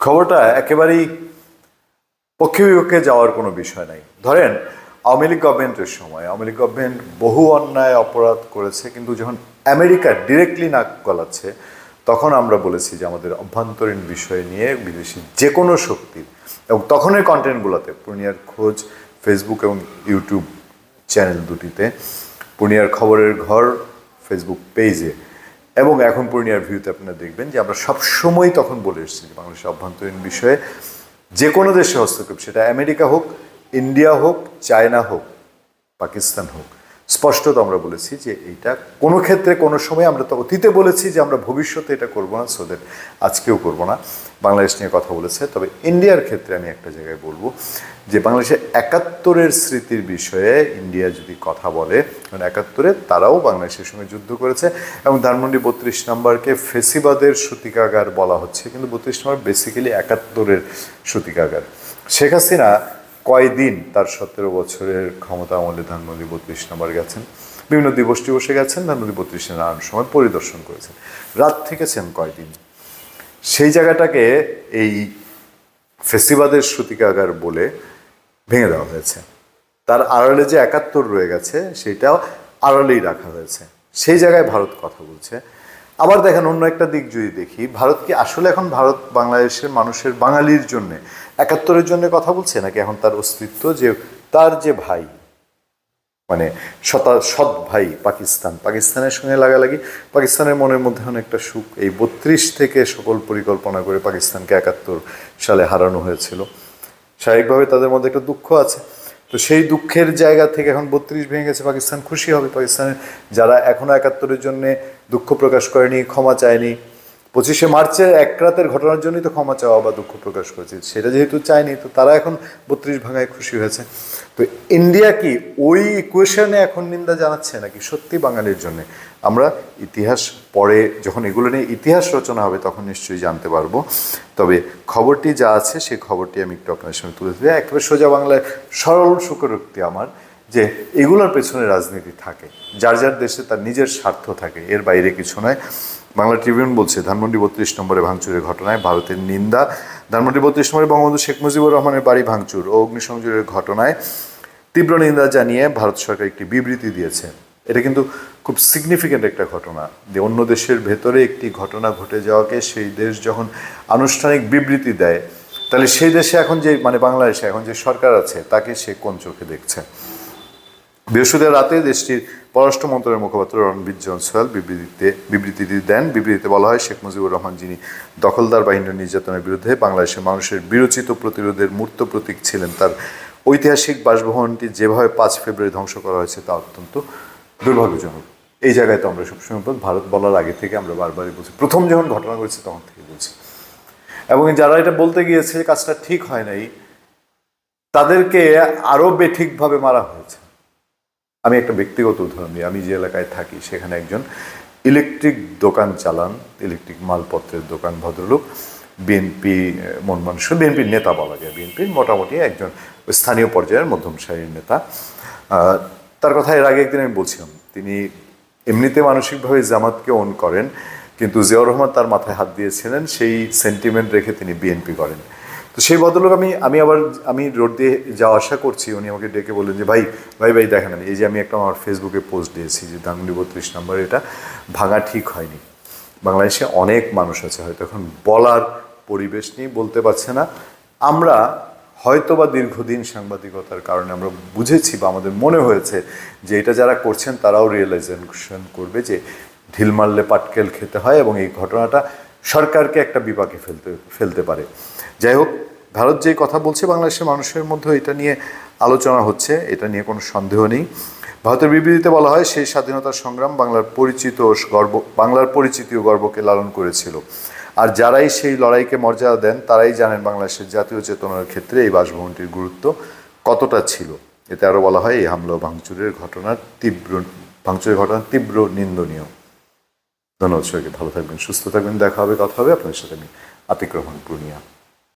খবরটা একেবারেই পক্ষে বিপক্ষে যাওয়ার কোনো বিষয় নাই। ধরেন আওয়ামী লীগ গভর্নমেন্টের সময় আওয়ামী লীগ গভর্নমেন্ট বহু অন্যায় অপরাধ করেছে, কিন্তু যখন আমেরিকা ডিরেক্টলি নাক গলাচ্ছে তখন আমরা বলেছি যে আমাদের অভ্যন্তরীণ বিষয় নিয়ে বিদেশি যে কোনো শক্তির, এবং তখনের কন্টেন্টগুলোতে পূর্ণিয়ার খোঁজ ফেসবুক এবং ইউটিউব চ্যানেল দুটিতে, পূর্ণিয়ার খবরের ঘর ফেসবুক পেজে, এবং এখন পূর্ণিয়ার ভিউতে আপনারা দেখবেন যে আমরা সবসময় তখন বলে এসেছি যে বাংলাদেশের অভ্যন্তরীণ বিষয়ে যে কোনো দেশে হস্তক্ষেপ, সেটা আমেরিকা হোক, ইন্ডিয়া হোক, চায়না হোক, পাকিস্তান হোক, স্পষ্টত আমরা বলেছি যে এইটা কোনো ক্ষেত্রে কোনো সময়, আমরা তো অতীতে বলেছি যে আমরা ভবিষ্যতে এটা করব না, সো দ্যাট আজকেও করব না। বাংলাদেশ নিয়ে কথা বলেছে। তবে ইন্ডিয়ার ক্ষেত্রে আমি একটা জায়গায় বলবো যে বাংলাদেশের ৭১-এর স্মৃতির বিষয়ে ইন্ডিয়া যদি কথা বলে, কারণ ৭১-এ তারাও বাংলাদেশের সঙ্গে যুদ্ধ করেছে, এবং ধানমন্ডি ৩২ নম্বরকে ফেসিবাদের সূতিকাগার বলা হচ্ছে, কিন্তু ৩২ নম্বর বেসিক্যালি ৭১-এর সূতিকাগার। শেখ হাসিনা কয়দিন তার ১৭ বছরের ক্ষমতা আমলে ধানমন্ডি ৩২ নম্বর গেছেন, বিভিন্ন দিবস টিবসে গেছেন, ধানমন্ডি ৩২ নানান সময় পরিদর্শন করেছেন, রাত থেকেছেন কয়দিন। সেই জায়গাটাকে এই ফেসিবাদের সূতিকাগার বলে ভেঙে দেওয়া হয়েছে। তার আড়ালে যে ৭১ রয়ে গেছে সেটাও আড়ালেই রাখা হয়েছে। সেই জায়গায় ভারত কথা বলছে। আবার দেখেন অন্য একটা দিক যদি দেখি, ভারত কি আসলে এখন ভারত বাংলাদেশের মানুষের, বাঙালির জন্যে ৭১-এর জন্য কথা বলছে, নাকি এখন তার অস্তিত্ব, যে তার যে ভাই, মানে সৎ ভাই পাকিস্তানের সঙ্গে লাগালাগি, পাকিস্তানের মনের মধ্যে অনেকটা সুখ, এই ৩২ থেকে সকল পরিকল্পনা করে পাকিস্তানকে ৭১ সালে হারানো হয়েছিল, স্বাভাবিকভাবে তাদের মধ্যে একটা দুঃখ আছে। তো সেই দুঃখের জায়গা থেকে এখন ৩২ ভেঙে গেছে, পাকিস্তান খুশি হবে। পাকিস্তানের যারা এখনও ৭১-এর জন্যে দুঃখ প্রকাশ করেনি, ক্ষমা চায়নি, ২৫শে মার্চের এক রাতের ঘটনার জন্যই তো ক্ষমা চাওয়া বা দুঃখ প্রকাশ করেছে, সেটা যেহেতু চায়নি, তো তারা এখন ৩২ ভাঙায় খুশি হয়েছে। তো ইন্ডিয়া কি ওই ইকুয়েশনে এখন নিন্দা জানাচ্ছে, নাকি সত্যি বাঙালির জন্য? আমরা ইতিহাস পরে যখন এগুলো নিয়ে ইতিহাস রচনা হবে তখন নিশ্চয়ই জানতে পারবো। তবে খবরটি যা আছে সেই খবরটি আমি একটু আপনাদের সঙ্গে তুলে ধরি। একেবারে সোজা বাংলায় সরল সুকরোক্তি আমার, যে এগুলোর পেছনে রাজনীতি থাকে, যার যার দেশে তার নিজের স্বার্থ থাকে, এর বাইরে কিছু নয়। বাংলা ট্রিবিউন বলছে, ধানমন্ডি ৩২ নম্বরে ভাঙচুরের ঘটনায় ভারতের নিন্দা। ধানমন্ডি ৩২ নম্বরে বঙ্গবন্ধু শেখ মুজিবুর রহমানের বাড়ি ভাঙচুর ও অগ্নিসংযোগের ঘটনায় তীব্র নিন্দা জানিয়ে ভারত সরকার একটি বিবৃতি দিয়েছে। এটা কিন্তু খুব সিগনিফিক্যান্ট একটা ঘটনা, যে অন্য দেশের ভেতরে একটি ঘটনা ঘটে যাওয়াকে সেই দেশ যখন আনুষ্ঠানিক বিবৃতি দেয়, তাহলে সেই দেশে এখন যে, মানে বাংলাদেশে এখন যে সরকার আছে, তাকে সে কোন চোখে দেখছে। বৃহস্পতিবার রাতে দেশটির পররাষ্ট্র মন্ত্রণালয়ের মুখপাত্র রণবীর জয়সওয়াল বিবৃতিটি দেন। বিবৃতিতে বলা হয়, শেখ মুজিবুর রহমান, যিনি দখলদার বাহিনীর নির্যাতনের বিরুদ্ধে বাংলাদেশের মানুষের বিরচিত প্রতিরোধের মূর্ত প্রতীক ছিলেন, তার ঐতিহাসিক বাসভবনটি যেভাবে ৫ ফেব্রুয়ারি ধ্বংস করা হয়েছে তা অত্যন্ত দুর্ভাগ্যজনক। এই জায়গায় তো আমরা সবসময় ভারত বলার আগে থেকে আমরা বারবারই বলছি, প্রথম যখন ঘটনা ঘটেছে তখন থেকে বলছি, এবং যারা এটা বলতে গিয়েছে কাজটা ঠিক হয় নাই, তাদেরকে আরও বেঠিকভাবে মারা হয়েছে। আমি একটা ব্যক্তিগত উদাহরণ দিই। আমি যে এলাকায় থাকি সেখানে একজন ইলেকট্রিক দোকান চালান, ইলেকট্রিক মালপত্রের দোকান, ভদ্রলোক, বিএনপি মন মানুষ, বিএনপির নেতা বলা যায়, বিএনপির মোটামুটি একজন স্থানীয় পর্যায়ের মধ্যম সারির নেতা। তার কথা এর আগে একদিন আমি বলছিলাম, তিনি এমনিতে মানসিকভাবে জামাতকে ওন করেন, কিন্তু জিয়াউর রহমান তার মাথায় হাত দিয়েছিলেন, সেই সেন্টিমেন্ট রেখে তিনি বিএনপি করেন। তো সেই ভদ্রলোক, আমি রোড দিয়ে যাওয়া আসা করছি, উনি আমাকে ডেকে বললেন যে ভাই দেখেন, এই যে আমি একটা আমার ফেসবুকে পোস্ট দিয়েছি যে ধানমন্ডি ৩২ নম্বর এটা ভাঙা ঠিক হয়নি। বাংলাদেশে অনেক মানুষ আছে হয়তো এখন বলার পরিবেশ নেই, বলতে পারছে না। আমরা হয়তো বা দীর্ঘদিন সাংবাদিকতার কারণে আমরা বুঝেছি বা আমাদের মনে হয়েছে যে এটা যারা করছেন তারাও রিয়েলাইজেশন করবে যে ঢিল মারলে পাটকেল খেতে হয়, এবং এই ঘটনাটা সরকারকে একটা বিপাকে ফেলতে পারে। যাই হোক, ভারত যেই কথা বলছে, বাংলাদেশের মানুষের মধ্যে এটা নিয়ে আলোচনা হচ্ছে, এটা নিয়ে কোনো সন্দেহ নেই। ভারতের বিবৃতিতে বলা হয়, সেই স্বাধীনতার সংগ্রাম বাংলার পরিচিতি ও গর্বকে লালন করেছিল, আর যারাই সেই লড়াইকে মর্যাদা দেন তারাই জানেন বাংলাদেশের জাতীয় চেতনার ক্ষেত্রে এই বাসভবনটির গুরুত্ব কতটা ছিল। এতে আরও বলা হয়, এই হামলা ভাঙচুরের ঘটনা তীব্র নিন্দনীয়। ধন্যবাদ সবাইকে, ভালো থাকবেন, সুস্থ থাকবেন, দেখা হবে, কথা হবে। আপনাদের সাথে আমি আতিক রহমান, পূর্ণিয়া।